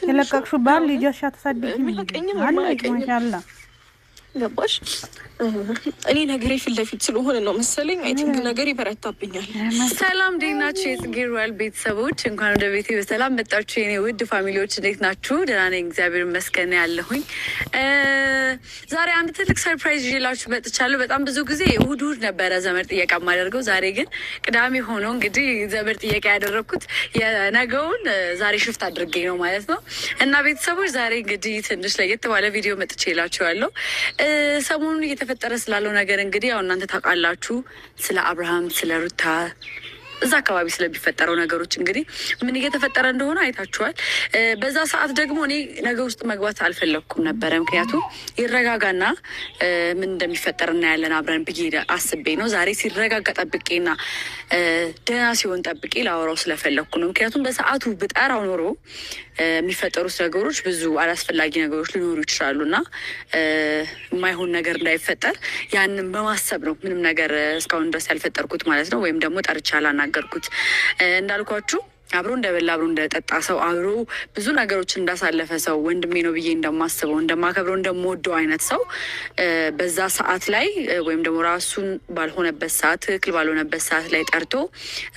የለቀቅሽው ባል ልጅሽ አትሳድቂም አለች ማሻአላ ገባሽ? እኔ ነገሬ ፊት ለፊት ስለሆነ ነው መሰለኝ አይ ቲንክ ነገሬ ይበረታብኛል። ሰላም እንዴት ናችሁ? የጽጌ ሮያል ቤተሰቦች እንኳን ወደ ቤቴ በሰላም መጣችሁ። የኔ ውድ ፋሚሊዎች እንዴት ናችሁ? ደህና ነኝ እግዚአብሔር ይመስገን ያለሁኝ። ዛሬ አንድ ትልቅ ሰርፕራይዝ ይዤላችሁ መጥቻለሁ። በጣም ብዙ ጊዜ እሑድ ነበረ ዘመድ ጥየቃ የማደርገው። ዛሬ ግን ቅዳሜ ሆኖ እንግዲህ ዘመድ ጥየቃ ያደረግኩት የነገውን ዛሬ ሽፍት አድርጌ ነው ማለት ነው። እና ቤተሰቦች ዛሬ እንግዲህ ትንሽ ለየት ባለ ቪዲዮ መጥቼላችኋለሁ። ሰሞኑን እየተፈጠረ ስላለው ነገር እንግዲህ ያው እናንተ ታውቃላችሁ። ስለ አብርሃም፣ ስለ ሩታ እዛ አካባቢ ስለሚፈጠረው ነገሮች እንግዲህ ምን እየተፈጠረ እንደሆነ አይታችኋል። በዛ ሰዓት ደግሞ እኔ ነገር ውስጥ መግባት አልፈለግኩም ነበረ። ምክንያቱም ይረጋጋና ምን እንደሚፈጠር እናያለን አብረን ብዬ አስቤ ነው። ዛሬ ሲረጋጋ ጠብቄና ደህና ሲሆን ጠብቄ ላወራው ስለፈለግኩ ነው። ምክንያቱም በሰዓቱ ብጠራው ኖሮ የሚፈጠሩት ነገሮች ብዙ አላስፈላጊ ነገሮች ሊኖሩ ይችላሉ እና የማይሆን ነገር እንዳይፈጠር ያንን በማሰብ ነው ምንም ነገር እስካሁን ድረስ ያልፈጠርኩት ማለት ነው። ወይም ደግሞ ጠርቻ አላናገርኩት። እንዳልኳችሁ አብሮ እንደበላ አብሮ እንደጠጣ ሰው አብሮ ብዙ ነገሮችን እንዳሳለፈ ሰው ወንድሜ ነው ብዬ እንደማስበው እንደማከብረው እንደምወደው አይነት ሰው በዛ ሰዓት ላይ ወይም ደግሞ ራሱን ባልሆነበት ሰዓት ትክክል ባልሆነበት ሰዓት ላይ ጠርቶ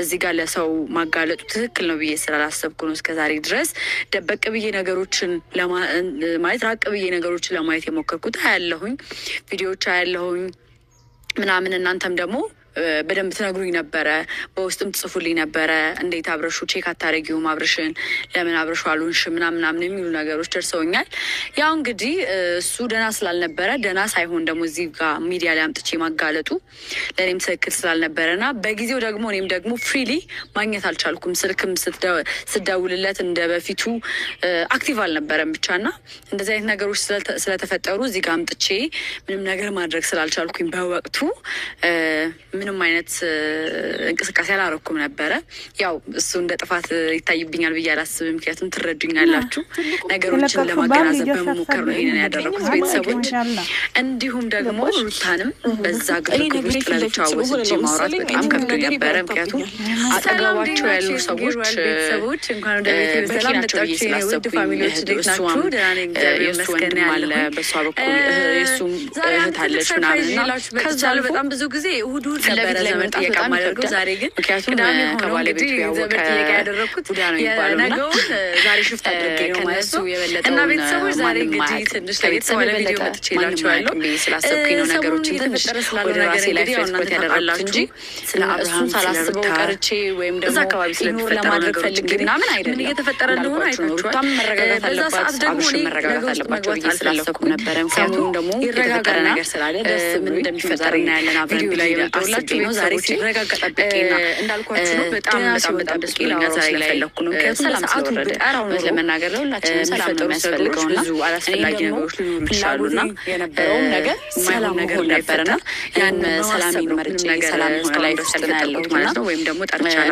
እዚህ ጋር ለሰው ማጋለጡ ትክክል ነው ብዬ ስላላሰብኩ ነው እስከዛሬ ድረስ ደበቅ ብዬ ነገሮችን ማለት ራቅ ብዬ ነገሮችን ለማየት የሞከርኩት። አያለሁኝ ቪዲዮዎች አያለሁኝ ምናምን እናንተም ደግሞ በደንብ ትነግሩኝ ነበረ፣ በውስጥም ትጽፉልኝ ነበረ። እንዴት አብረሹ ቼክ አታረጊውም? አብረሽን ለምን አብረሹ አሉንሽ ምናምን የሚሉ ነገሮች ደርሰውኛል። ያው እንግዲህ እሱ ደህና ስላልነበረ ደህና ሳይሆን ደግሞ እዚህ ጋር ሚዲያ ላይ አምጥቼ ማጋለጡ ለእኔም ትክክል ስላልነበረና በጊዜው ደግሞ እኔም ደግሞ ፍሪሊ ማግኘት አልቻልኩም። ስልክም ስደውልለት እንደ በፊቱ አክቲቭ አልነበረም ብቻና እንደዚህ አይነት ነገሮች ስለተፈጠሩ እዚህ ጋር አምጥቼ ምንም ነገር ማድረግ ስላልቻልኩኝ በወቅቱ ምንም አይነት እንቅስቃሴ አላረኩም ነበረ። ያው እሱ እንደ ጥፋት ይታይብኛል ብዬ አላስብም። ምክንያቱም ትረዱኛላችሁ። ነገሮችን ለማገናዘብ በመሞከር ነው ይሄንን ያደረኩት ቤተሰቦች። እንዲሁም ደግሞ ሩታንም በዛ ግርግር ውስጥ ለብቻወስ እንጂ ማውራት በጣም ከብዶ ነበረ። ምክንያቱም አጠገባቸው ያሉ ሰዎች እንኳን ወደ ቤት በሰላም መጣችሁ የውድ ፋሚሊዎች እንዴት ናችሁ? ደህና ነኝ እግዚአብሔር ይመስገን ያለ በሷ በኩል የእሱም እህት አለች ምናምንና ከዛ በጣም ብዙ ጊዜ እሑድ ነበረ ዘመድ ጥየቃ የማደርገው። ዛሬ ግን ምክንያቱም ከባለቤቱ ያወቀ ያደረግኩት የነገውን ዛሬ ሽፍት አድርጌ ነው ማለት ነው። እና ቤተሰቦች ዛሬ እንግዲህ ትንሽ ለየት ባለ ቪዲዮ መጥቼላችኋለሁ። ስላሰብኩኝ ነው ነገሮችን ትንሽ ወደ ራሴ ላይ ፌስቡክ ያደረግኩት እንጂ ስለ አብርሃም ሳላስበው ቀርቼ ወይም ደግሞ እዛ አካባቢ ስለሚፈጠሩ ነገሮች ምናምን አይደለም። ምን እየተፈጠረ እንደሆነ አይታችኋል። መረጋጋት አለባት፣ አብርሽም መረጋጋት አለባቸው ብዬ ስላሰብኩ ነበረ። ምክንያቱም ደግሞ የተፈጠረ ነገር ስላለ ደስ ምን እንደሚፈጠር እናያለን አብረን ላይ አስቤ ነው። ዛሬ ሲረጋጋ ጠብቄና እንዳልኳችሁ ነው በጣም ደስ ብሎኛል። ዛሬ ላይ ፈለኩ ነው ምክንያቱም ሰላም ስለወረደ ለመናገር ለሁላችንም ሰላም ነው የሚያስፈልገውና ብዙ አላስፈላጊ ነገሮች ሊኖሩ ይችላሉና የነበረውን ነገር ሰላም ነገር ነበርና ያን ሰላም መርጬ ሰላም ላይ ደስ ያለሁት ማለት ነው። ወይም ደግሞ ጠርቻለሁ